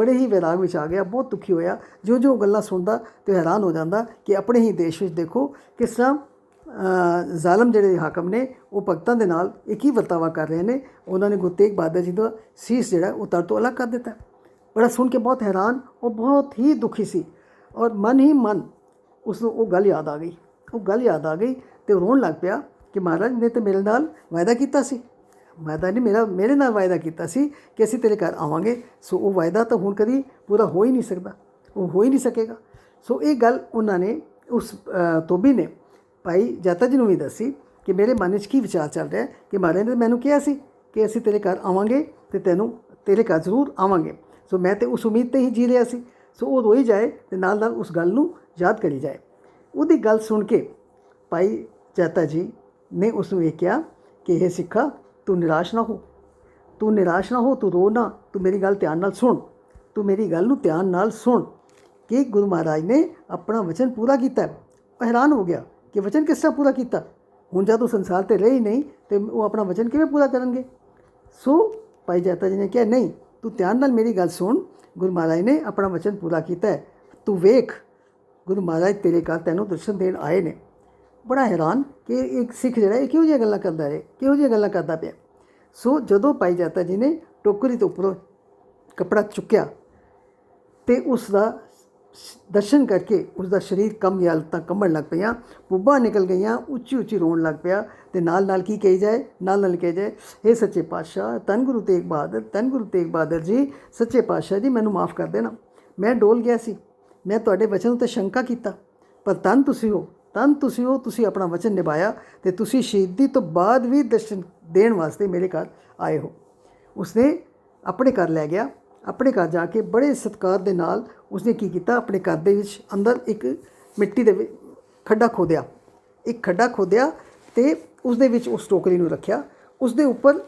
ਹੀ ਵਿਰਾਗ ਵਿੱਚ ਆ ਗਿਆ, ਬਹੁਤ ਦੁਖੀ ਹੋਇਆ। ਜੋ ਗੱਲਾਂ ਸੁਣਦਾ ਅਤੇ ਹੈਰਾਨ ਹੋ ਜਾਂਦਾ ਕਿ ਆਪਣੇ ਹੀ ਦੇਸ਼ ਵਿੱਚ ਦੇਖੋ ਕਿਸ ਤਰ੍ਹਾਂ ਜ਼ਾਲਮ ਜਿਹੜੇ ਹਾਕਮ ਨੇ ਉਹ ਭਗਤਾਂ ਦੇ ਨਾਲ ਇੱਕ ਹੀ ਵਰਤਾਵਾ ਕਰ ਰਹੇ ਨੇ। ਉਹਨਾਂ ਨੇ ਗੁਰੂ ਤੇਗ ਬਹਾਦਰ ਜੀ ਦਾ ਸੀਸ ਜਿਹੜਾ ਉਹ ਧੜ ਤੋਂ ਅਲੱਗ ਕਰ ਦਿੱਤਾ। ਬੜਾ ਸੁਣ ਕੇ ਬਹੁਤ ਹੈਰਾਨ ਔਰ ਬਹੁਤ ਹੀ ਦੁਖੀ ਸੀ, ਔਰ ਮਨ ਹੀ ਮਨ ਉਸ ਨੂੰ ਉਹ ਗੱਲ ਯਾਦ ਆ ਗਈ। ਉਹ ਗੱਲ ਯਾਦ ਆ ਗਈ ਅਤੇ ਉਹ ਰੋਣ ਲੱਗ ਪਿਆ ਕਿ ਮਹਾਰਾਜ ਨੇ ਤਾਂ ਮੇਰੇ ਨਾਲ ਵਾਅਦਾ ਕੀਤਾ ਸੀ, ਵਾਅਦਾ ਨਹੀਂ ਮੇਰੇ ਨਾਲ ਵਾਅਦਾ ਕੀਤਾ ਸੀ ਕਿ ਅਸੀਂ ਤੇਰੇ ਘਰ ਆਵਾਂਗੇ। ਸੋ ਉਹ ਵਾਅਦਾ ਤਾਂ ਹੁਣ ਕਦੀ ਪੂਰਾ ਹੋ ਹੀ ਨਹੀਂ ਸਕਦਾ, ਉਹ ਹੋ ਹੀ ਨਹੀਂ ਸਕੇਗਾ। ਸੋ ਇਹ ਗੱਲ ਉਹਨਾਂ ਨੇ ਉਸ ਧੋਬੀ ਨੇ ਭਾਈ ਜਾਤਾ ਜੀ ਨੂੰ ਵੀ ਦੱਸੀ ਕਿ ਮੇਰੇ ਮਨ ਵਿੱਚ ਕੀ ਵਿਚਾਰ ਚੱਲ ਰਿਹਾ ਕਿ ਮਹਾਰਾਜ ਨੇ ਮੈਨੂੰ ਕਿਹਾ ਸੀ ਕਿ ਅਸੀਂ ਤੇਰੇ ਘਰ ਆਵਾਂਗੇ ਅਤੇ ਤੇਰੇ ਘਰ ਜ਼ਰੂਰ ਆਵਾਂਗੇ। ਸੋ ਮੈਂ ਤਾਂ ਉਸ ਉਮੀਦ 'ਤੇ ਹੀ ਜੀ ਰਿਹਾ ਸੀ। ਸੋ ਉਹ ਰੋਈ ਜਾਏ ਅਤੇ ਨਾਲ ਨਾਲ ਉਸ ਗੱਲ ਨੂੰ ਯਾਦ ਕਰੀ ਜਾਏ। ਉਹਦੀ ਗੱਲ ਸੁਣ ਕੇ ਭਾਈ ਜਾਤਾ ਜੀ ਨੇ ਉਸ ਨੂੰ ਇਹ ਕਿਹਾ ਕਿ ਇਹ ਸਿੱਖਾ, ਤੂੰ ਨਿਰਾਸ਼ ਨਾ ਹੋ, ਤੂੰ ਨਿਰਾਸ਼ ਨਾ ਹੋ, ਤੂੰ ਰੋ ਨਾ, ਤੂੰ ਮੇਰੀ ਗੱਲ ਧਿਆਨ ਨਾਲ ਸੁਣ, ਤੂੰ ਮੇਰੀ ਗੱਲ ਨੂੰ ਧਿਆਨ ਨਾਲ ਸੁਣ ਕਿ ਗੁਰੂ ਮਹਾਰਾਜ ਨੇ ਆਪਣਾ ਵਚਨ ਪੂਰਾ ਕੀਤਾ। ਉਹ ਹੈਰਾਨ ਹੋ ਗਿਆ ਕਿ ਵਚਨ ਕਿਸ ਤਰ੍ਹਾਂ ਪੂਰਾ ਕੀਤਾ, ਹੁਣ ਜਦ ਉਹ ਸੰਸਾਰ 'ਤੇ ਰਹੇ ਹੀ ਨਹੀਂ ਅਤੇ ਉਹ ਆਪਣਾ ਵਚਨ ਕਿਵੇਂ ਪੂਰਾ ਕਰਨਗੇ। ਸੋ ਭਾਈ ਜਾਤਾ ਜੀ ਨੇ ਕਿਹਾ, ਨਹੀਂ, ਤੂੰ ਧਿਆਨ ਨਾਲ ਮੇਰੀ ਗੱਲ ਸੁਣ, ਗੁਰੂ ਮਹਾਰਾਜ ਨੇ ਆਪਣਾ ਵਚਨ ਪੂਰਾ ਕੀਤਾ ਹੈ, ਤੂੰ ਵੇਖ ਗੁਰੂ ਮਹਾਰਾਜ ਤੇਰੇ ਘਰ ਤੈਨੂੰ ਦਰਸ਼ਨ ਦੇਣ ਆਏ ਨੇ। ਬੜਾ ਹੈਰਾਨ ਕਿ ਇੱਕ ਸਿੱਖ ਜਿਹੜਾ ਇਹ ਕਿਹੋ ਜਿਹੀਆਂ ਗੱਲਾਂ ਕਰਦਾ ਹੈ, ਕਿਹੋ ਜਿਹੀਆਂ ਗੱਲਾਂ ਕਰਦਾ ਪਿਆ। ਸੋ ਜਦੋਂ ਭਾਈ ਜਾਤਾ ਜੀ ਨੇ ਟੋਕਰੀ ਤੋਂ ਉੱਪਰੋਂ ਕੱਪੜਾ ਚੁੱਕਿਆ ਅਤੇ ਉਸ ਦਾ ਦਰਸ਼ਨ ਕਰਕੇ ਉਸ ਦਾ ਸਰੀਰ ਕੰਬ ਜਾਂ ਲੱਤਾਂ ਕੰਬਣ ਲੱਗ ਪਈਆਂ, ਪੁੱਬਾਂ ਨਿਕਲ ਗਈਆਂ, ਉੱਚੀ ਉੱਚੀ ਰੋਣ ਲੱਗ ਪਿਆ ਅਤੇ ਨਾਲ ਨਾਲ ਕੀ ਕਹੀ ਜਾਏ, ਨਾਲ ਨਾਲ ਕਹੀ ਜਾਏ, ਹੇ ਸੱਚੇ ਪਾਤਸ਼ਾਹ, ਧੰਨ ਗੁਰੂ ਤੇਗ ਬਹਾਦਰ, ਧੰਨ ਗੁਰੂ ਤੇਗ ਬਹਾਦਰ ਜੀ, ਸੱਚੇ ਪਾਤਸ਼ਾਹ ਜੀ ਮੈਨੂੰ ਮਾफ़ ਕਰ ਦੇਣਾ। ਮੈਂ ਡੋਲ ਗਿਆ ਸੀ, ਮੈਂ ਤੁਹਾਡੇ ਵਚਨ ਉੱਤੇ ਸ਼ੰਕਾ ਕੀਤਾ, ਪਰ ਧੰਨ ਤੁਸੀਂ ਹੋ, ਧੰਨ ਤੁਸੀਂ ਹੋ, ਤੁਸੀਂ ਆਪਣਾ ਵਚਨ ਨਿਭਾਇਆ ਅਤੇ ਤੁਸੀਂ ਸ਼ਹੀਦੀ ਤੋਂ ਬਾਅਦ ਵੀ ਦਰਸ਼ਨ ਦੇਣ ਵਾਸਤੇ ਮੇਰੇ ਘਰ ਆਏ ਹੋ। ਉਸਨੇ ਆਪਣੇ ਘਰ ਲੈ ਗਿਆ। ਆਪਣੇ ਘਰ ਜਾ ਕੇ ਬੜੇ ਸਤਿਕਾਰ ਦੇ ਨਾਲ ਉਸਨੇ ਕੀ ਕੀਤਾ, ਆਪਣੇ ਘਰ ਦੇ ਵਿੱਚ ਅੰਦਰ ਇੱਕ ਮਿੱਟੀ ਦੇ ਖੱਡਾ ਖੋਦਿਆ, ਇੱਕ ਖੱਡਾ ਖੋਦਿਆ ਅਤੇ ਉਸਦੇ ਵਿੱਚ ਉਸ ਟੋਕਰੀ ਨੂੰ ਰੱਖਿਆ। ਉਸਦੇ ਉੱਪਰ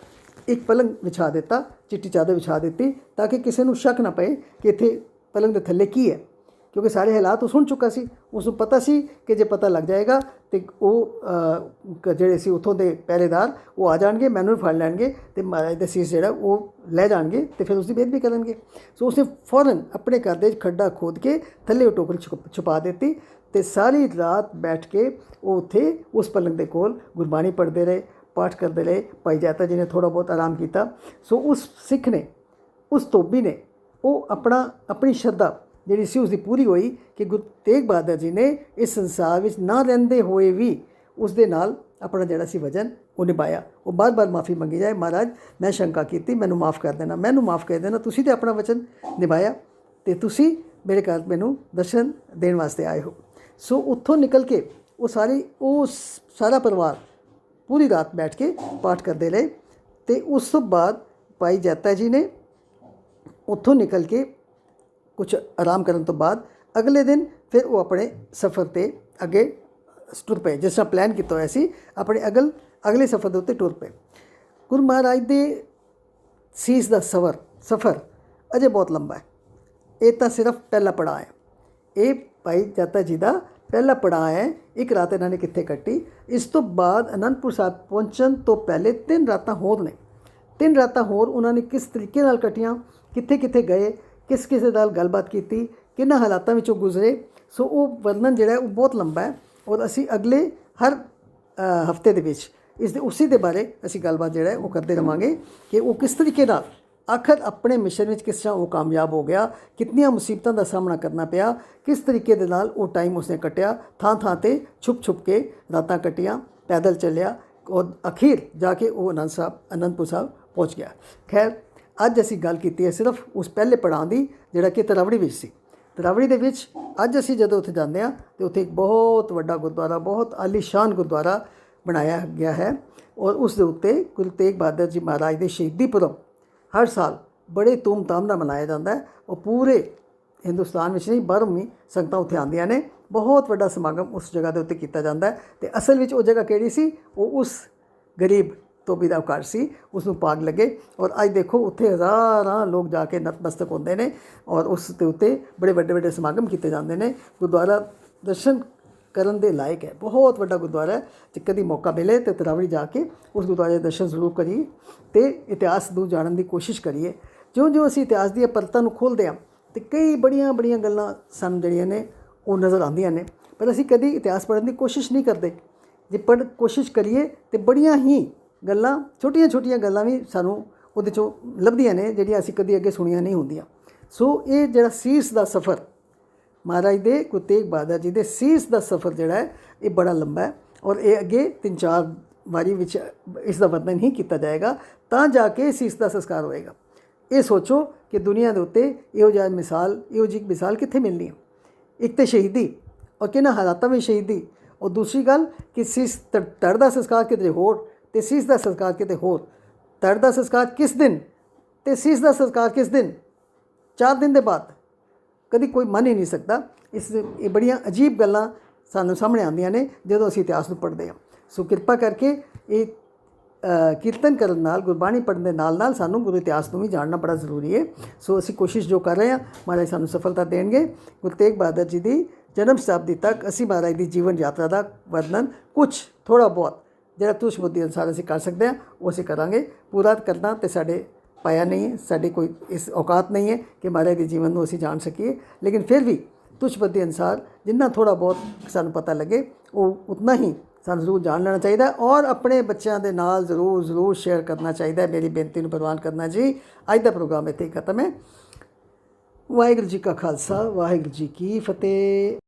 ਇੱਕ ਪਲੰਗ ਵਿਛਾ ਦਿੱਤਾ, ਚਿੱਟੀ ਚਾਦਰ ਵਿਛਾ ਦਿੱਤੀ ਤਾਂ ਕਿ ਕਿਸੇ ਨੂੰ ਸ਼ੱਕ ਨਾ ਪਏ ਕਿ ਇੱਥੇ ਪਲੰਗ ਦੇ ਥੱਲੇ ਕੀ ਹੈ, ਕਿਉਂਕਿ ਸਾਰੇ ਹਾਲਾਤ ਉਹ ਸੁਣ ਚੁੱਕਾ ਸੀ। ਉਸ ਨੂੰ ਪਤਾ ਸੀ ਕਿ ਜੇ ਪਤਾ ਲੱਗ ਜਾਏਗਾ ਅਤੇ ਉਹ ਜਿਹੜੇ ਸੀ ਉੱਥੋਂ ਦੇ ਪਹਿਰੇਦਾਰ ਉਹ ਆ ਜਾਣਗੇ, ਮੈਨੂੰ ਵੀ ਫੜ ਲੈਣਗੇ ਅਤੇ ਮਹਾਰਾਜ ਦਾ ਸੀਸ ਜਿਹੜਾ ਉਹ ਲੈ ਜਾਣਗੇ ਅਤੇ ਫਿਰ ਉਸਦੀ ਬੇਇੱਜ਼ਤੀ ਕਰਨਗੇ। ਸੋ ਉਸਨੇ ਫੌਰਨ ਆਪਣੇ ਘਰ ਦੇ ਖੱਡਾ ਖੋਦ ਕੇ ਥੱਲੇ ਉਹ ਟੋਕਰੀ ਛੁਪਾ ਦਿੱਤੀ ਅਤੇ ਸਾਰੀ ਰਾਤ ਬੈਠ ਕੇ ਉਹ ਉੱਥੇ ਉਸ ਪਲੰਗ ਦੇ ਕੋਲ ਗੁਰਬਾਣੀ ਪੜ੍ਹਦੇ ਰਹੇ, ਪਾਠ ਕਰਦੇ ਰਹੇ। ਭਾਈ ਜਾਤਾ ਜੀ ਨੇ ਥੋੜ੍ਹਾ ਬਹੁਤ ਆਰਾਮ ਕੀਤਾ। ਸੋ ਉਸ ਸਿੱਖ ਨੇ, ਉਸ ਧੋਬੀ ਨੇ, ਉਹ ਆਪਣੀ ਸ਼ਰਧਾ ਜਿਹੜੀ ਸੀ ਉਸਦੀ ਪੂਰੀ ਹੋਈ ਕਿ ਗੁਰੂ ਤੇਗ ਬਹਾਦਰ ਜੀ ਨੇ ਇਸ ਸੰਸਾਰ ਵਿੱਚ ਨਾ ਰਹਿੰਦੇ ਹੋਏ ਵੀ ਉਸ ਦੇ ਨਾਲ ਆਪਣਾ ਜਿਹੜਾ ਸੀ ਵਚਨ ਉਹ ਨਿਭਾਇਆ। ਉਹ ਬਾਰ-ਬਾਰ ਮਾफ़ੀ ਮੰਗੀ ਜਾਏ, ਮਹਾਰਾਜ ਮੈਂ ਸ਼ੰਕਾ ਕੀਤੀ, ਮੈਨੂੰ ਮਾफ़ ਕਰ ਦੇਣਾ, ਮੈਨੂੰ ਮਾफ़ ਕਰ ਦੇਣਾ, ਤੁਸੀਂ ਤਾਂ ਆਪਣਾ ਵਚਨ ਨਿਭਾਇਆ ਅਤੇ ਤੁਸੀਂ ਮੇਰੇ ਘਰ ਮੈਨੂੰ ਦਰਸ਼ਨ ਦੇਣ ਵਾਸਤੇ ਆਏ ਹੋ। ਸੋ ਉੱਥੋਂ ਨਿਕਲ ਕੇ ਉਹ ਸਾਰਾ ਪਰਿਵਾਰ ਪੂਰੀ ਰਾਤ ਬੈਠ ਕੇ ਪਾਠ ਕਰਦੇ ਰਹੇ ਅਤੇ ਉਸ ਤੋਂ ਬਾਅਦ ਭਾਈ ਜਾਤਾ ਜੀ ਨੇ ਉੱਥੋਂ ਨਿਕਲ ਕੇ ਕੁਛ ਆਰਾਮ ਕਰਨ ਤੋਂ ਬਾਅਦ ਅਗਲੇ ਦਿਨ ਫਿਰ ਉਹ ਆਪਣੇ ਸਫ਼ਰ 'ਤੇ ਅੱਗੇ ਟੁਰ ਪਏ। ਜਿਸ ਤਰ੍ਹਾਂ ਪਲਾਨ ਕੀਤਾ ਹੋਇਆ ਸੀ, ਆਪਣੇ ਅਗਲੇ ਸਫ਼ਰ ਦੇ ਉੱਤੇ ਟੁਰ ਪਏ। ਗੁਰੂ ਮਹਾਰਾਜ ਦੇ ਸੀਸ ਦਾ ਸਫ਼ਰ ਅਜੇ ਬਹੁਤ ਲੰਬਾ ਹੈ। ਇਹ ਤਾਂ ਸਿਰਫ ਪਹਿਲਾ ਪੜਾਅ ਹੈ। ਇਹ ਭਾਈ ਜਾਤਾ ਜੀ ਦਾ ਪਹਿਲਾ ਪੜਾਅ ਹੈ। ਇੱਕ ਰਾਤ ਇਹਨਾਂ ਨੇ ਕਿੱਥੇ ਕੱਟੀ। ਇਸ ਤੋਂ ਬਾਅਦ ਅਨੰਦਪੁਰ ਸਾਹਿਬ ਪਹੁੰਚਣ ਤੋਂ ਪਹਿਲੇ 3 ਰਾਤਾਂ ਹੋਰ ਨੇ। 3 ਰਾਤਾਂ ਹੋਰ ਉਹਨਾਂ ਨੇ ਕਿਸ ਤਰੀਕੇ ਨਾਲ ਕੱਟੀਆਂ, ਕਿੱਥੇ ਕਿੱਥੇ ਗਏ, ਕਿਸ ਕਿਸੇ ਨਾਲ ਗੱਲਬਾਤ ਕੀਤੀ, ਕਿੰਨਾ ਹਾਲਾਤਾਂ ਵਿੱਚੋਂ ਗੁਜ਼ਰੇ। ਸੋ ਉਹ ਵਰਣਨ ਜਿਹੜਾ ਉਹ ਬਹੁਤ ਲੰਬਾ ਹੈ ਔਰ ਅਸੀਂ ਅਗਲੇ ਹਰ ਹਫ਼ਤੇ ਦੇ ਵਿੱਚ ਉਸੇ ਦੇ ਬਾਰੇ ਅਸੀਂ ਗੱਲਬਾਤ ਜਿਹੜਾ ਉਹ ਕਰਦੇ ਰਹਾਂਗੇ ਕਿ ਉਹ ਕਿਸ ਤਰੀਕੇ ਨਾਲ ਆਖਰ ਆਪਣੇ ਮਿਸ਼ਨ ਵਿੱਚ ਕਿਸ ਤਰ੍ਹਾਂ ਉਹ ਕਾਮਯਾਬ ਹੋ ਗਿਆ, ਕਿਤਨੀਆਂ ਮੁਸੀਬਤਾਂ ਦਾ ਸਾਹਮਣਾ ਕਰਨਾ ਪਿਆ, ਕਿਸ ਤਰੀਕੇ ਦੇ ਨਾਲ ਉਹ ਟਾਈਮ ਉਸਨੇ ਕੱਟਿਆ, ਥਾਂ ਥਾਂ 'ਤੇ ਛੁਪ ਕੇ ਰਾਤਾਂ ਕੱਟੀਆਂ, ਪੈਦਲ ਚੱਲਿਆ ਔਰ ਅਖੀਰ ਜਾ ਕੇ ਉਹ ਅਨੰਦਪੁਰ ਸਾਹਿਬ ਪਹੁੰਚ ਗਿਆ। ਖੈਰ, ਅੱਜ ਅਸੀਂ ਗੱਲ ਕੀਤੀ ਹੈ ਸਿਰਫ ਉਸ ਪਹਿਲੇ ਪੜਾਅ ਦੀ ਜਿਹੜਾ ਕਿ ਤਰਾਵੜੀ ਵਿੱਚ ਸੀ। ਤਰਾਵੜੀ ਦੇ ਵਿੱਚ ਅੱਜ ਅਸੀਂ ਜਦੋਂ ਉੱਥੇ ਜਾਂਦੇ ਹਾਂ ਤਾਂ ਉੱਥੇ ਇੱਕ ਬਹੁਤ ਵੱਡਾ ਗੁਰਦੁਆਰਾ, ਬਹੁਤ ਆਲੀਸ਼ਾਨ ਗੁਰਦੁਆਰਾ ਬਣਾਇਆ ਗਿਆ ਹੈ ਔਰ ਉਸ ਦੇ ਉੱਤੇ ਗੁਰੂ ਤੇਗ ਬਹਾਦਰ ਜੀ ਮਹਾਰਾਜ ਦੇ ਸ਼ਹੀਦੀ ਪੁਰਬ ਹਰ ਸਾਲ ਬੜੇ ਧੂਮਧਾਮ ਨਾਲ ਮਨਾਇਆ ਜਾਂਦਾ ਹੈ। ਉਹ ਪੂਰੇ ਹਿੰਦੁਸਤਾਨ ਵਿੱਚ ਨਹੀਂ, ਬਾਹਰੋਂ ਵੀ ਸੰਗਤਾਂ ਉੱਥੇ ਆਉਂਦੀਆਂ ਨੇ। ਬਹੁਤ ਵੱਡਾ ਸਮਾਗਮ ਉਸ ਜਗ੍ਹਾ ਦੇ ਉੱਤੇ ਕੀਤਾ ਜਾਂਦਾ ਹੈ ਅਤੇ ਅਸਲ ਵਿੱਚ ਉਹ ਜਗ੍ਹਾ ਕਿਹੜੀ ਸੀ, ਉਹ ਉਸ ਗਰੀਬ ਧੋਬੀ ਦਾ ਘਰ ਸੀ, ਉਸ ਨੂੰ ਪਾਗ ਲੱਗੇ ਔਰ ਅੱਜ ਦੇਖੋ ਉੱਥੇ ਹਜ਼ਾਰਾਂ ਲੋਕ ਜਾ ਕੇ ਨਤਮਸਤਕ ਹੁੰਦੇ ਨੇ ਔਰ ਉਸ ਦੇ ਉੱਤੇ ਬੜੇ ਵੱਡੇ ਵੱਡੇ ਸਮਾਗਮ ਕੀਤੇ ਜਾਂਦੇ ਨੇ। ਗੁਰਦੁਆਰਾ ਦਰਸ਼ਨ ਕਰਨ ਦੇ ਲਾਇਕ ਹੈ, ਬਹੁਤ ਵੱਡਾ ਗੁਰਦੁਆਰਾ ਹੈ। ਜੇ ਕਦੀ ਮੌਕਾ ਮਿਲੇ ਤਾਂ ਤਰਾਵੜੀ ਜਾ ਕੇ ਉਸ ਗੁਰਦੁਆਰੇ ਦੇ ਦਰਸ਼ਨ ਜ਼ਰੂਰ ਕਰੀਏ ਅਤੇ ਇਤਿਹਾਸ ਨੂੰ ਜਾਣਨ ਦੀ ਕੋਸ਼ਿਸ਼ ਕਰੀਏ। ਜਿਉਂ ਅਸੀਂ ਇਤਿਹਾਸ ਦੀਆਂ ਪਰਤਾਂ ਨੂੰ ਖੋਲ੍ਹਦੇ ਹਾਂ ਅਤੇ ਕਈ ਬੜੀਆਂ ਗੱਲਾਂ ਸਾਨੂੰ ਜਿਹੜੀਆਂ ਨੇ ਉਹ ਨਜ਼ਰ ਆਉਂਦੀਆਂ ਨੇ, ਪਰ ਅਸੀਂ ਕਦੀ ਇਤਿਹਾਸ ਪੜ੍ਹਨ ਦੀ ਕੋਸ਼ਿਸ਼ ਨਹੀਂ ਕਰਦੇ। ਜੇ ਪੜ੍ਹ ਕੋਸ਼ਿਸ਼ ਕਰੀਏ ਤੇ ਬੜੀਆਂ ਹੀ ਗੱਲਾਂ, ਛੋਟੀਆਂ ਛੋਟੀਆਂ ਗੱਲਾਂ ਵੀ ਸਾਨੂੰ ਉਹਦੇ 'ਚੋਂ ਲੱਭਦੀਆਂ ਨੇ ਜਿਹੜੀਆਂ ਅਸੀਂ ਕਦੀ ਅੱਗੇ ਸੁਣੀਆਂ ਨਹੀਂ ਹੁੰਦੀਆਂ। ਸੋ ਇਹ ਜਿਹੜਾ ਸੀਸ ਦਾ ਸਫ਼ਰ, ਮਹਾਰਾਜ ਦੇ ਗੁਰੂ ਤੇਗ ਬਹਾਦਰ ਜੀ ਦੇ ਸੀਸ ਦਾ ਸਫ਼ਰ ਜਿਹੜਾ ਹੈ ਇਹ ਬੜਾ ਲੰਬਾ ਹੈ, ਔਰ ਇਹ ਅੱਗੇ 3-4 ਵਾਰੀ ਵਿੱਚ ਇਸ ਦਾ ਵਰਣਨ ਹੀ ਕੀਤਾ ਜਾਏਗਾ, ਤਾਂ ਜਾ ਕੇ ਸੀਸ ਦਾ ਸੰਸਕਾਰ ਹੋਏਗਾ। ਇਹ ਸੋਚੋ ਕਿ ਦੁਨੀਆ ਦੇ ਉੱਤੇ ਇਹੋ ਜਿਹੀ ਮਿਸਾਲ ਕਿੱਥੇ ਮਿਲਣੀ ਹੈ। ਇੱਕ ਤਾਂ ਸ਼ਹੀਦੀ, ਔਰ ਕਿਹਨਾਂ ਹਾਲਾਤਾਂ ਵਿੱਚ ਸ਼ਹੀਦੀ, ਔਰ ਦੂਸਰੀ ਗੱਲ ਕਿ ਸੀਸ ਧੜ ਦਾ ਸੰਸਕਾਰ ਕਿਤੇ ਹੋਰ ਅਤੇ ਸੀਸ ਦਾ ਸੰਸਕਾਰ ਕਿਤੇ ਹੋਰ। ਧੜ ਦਾ ਸੰਸਕਾਰ ਕਿਸ ਦਿਨ ਅਤੇ ਸੀਸ ਦਾ ਸੰਸਕਾਰ ਕਿਸ ਦਿਨ, 4 ਦਿਨ ਦੇ ਬਾਅਦ, ਕਦੀ ਕੋਈ ਮੰਨ ਹੀ ਨਹੀਂ ਸਕਦਾ। ਇਹ ਬੜੀਆਂ ਅਜੀਬ ਗੱਲਾਂ ਸਾਨੂੰ ਸਾਹਮਣੇ ਆਉਂਦੀਆਂ ਨੇ ਜਦੋਂ ਅਸੀਂ ਇਤਿਹਾਸ ਨੂੰ ਪੜ੍ਹਦੇ ਹਾਂ। ਸੋ ਕਿਰਪਾ ਕਰਕੇ ਇਹ ਕੀਰਤਨ ਕਰਨ ਨਾਲ, ਗੁਰਬਾਣੀ ਪੜ੍ਹਨ ਦੇ ਨਾਲ ਨਾਲ ਸਾਨੂੰ ਗੁਰੂ ਇਤਿਹਾਸ ਨੂੰ ਵੀ ਜਾਣਨਾ ਬੜਾ ਜ਼ਰੂਰੀ ਹੈ। ਸੋ ਅਸੀਂ ਕੋਸ਼ਿਸ਼ ਜੋ ਕਰ ਰਹੇ ਹਾਂ, ਮਹਾਰਾਜ ਸਾਨੂੰ ਸਫਲਤਾ ਦੇਣਗੇ। ਗੁਰੂ ਤੇਗ ਬਹਾਦਰ ਜੀ ਦੀ ਜਨਮ ਸ਼ਤਾਬਦੀ ਤੱਕ ਅਸੀਂ ਮਹਾਰਾਜ ਦੀ ਜੀਵਨ ਯਾਤਰਾ ਦਾ ਵਰਣਨ ਕੁਛ ਥੋੜ੍ਹਾ ਬਹੁਤ ਜਿਹੜਾ ਤੁਸ਼ ਬੁੱਧੀ ਅਨੁਸਾਰ ਅਸੀਂ ਕਰ ਸਕਦੇ ਹਾਂ ਉਹ ਅਸੀਂ ਕਰਾਂਗੇ। ਪੂਰਾ ਕਰਨਾ ਤੇ ਸਾਡੇ ਪਾਇਆ ਨਹੀਂ ਹੈ, ਸਾਡੇ ਕੋਈ ਇਸ ਔਕਾਤ ਨਹੀਂ ਹੈ ਕਿ ਮਹਾਰਾਜ ਦੇ ਜੀਵਨ ਨੂੰ ਅਸੀਂ ਜਾਣ ਸਕੀਏ, ਲੇਕਿਨ ਫਿਰ ਵੀ ਤੁਸ਼ ਬੁੱਧੀ ਅਨੁਸਾਰ ਜਿੰਨਾ ਥੋੜ੍ਹਾ ਬਹੁਤ ਸਾਨੂੰ ਪਤਾ ਲੱਗੇ ਉਹ ਉਤਨਾ ਹੀ ਸਾਨੂੰ ਜ਼ਰੂਰ ਜਾਣ ਲੈਣਾ ਚਾਹੀਦਾ, ਔਰ ਆਪਣੇ ਬੱਚਿਆਂ ਦੇ ਨਾਲ ਜ਼ਰੂਰ ਸ਼ੇਅਰ ਕਰਨਾ ਚਾਹੀਦਾ। ਮੇਰੀ ਬੇਨਤੀ ਨੂੰ ਪ੍ਰਵਾਨ ਕਰਨਾ ਜੀ। ਅੱਜ ਦਾ ਪ੍ਰੋਗਰਾਮ ਇੱਥੇ ਹੀ ਖਤਮ ਹੈ। ਵਾਹਿਗੁਰੂ ਜੀ ਕਾ ਖਾਲਸਾ, ਵਾਹਿਗੁਰੂ ਜੀ ਕੀ ਫਤਿਹ।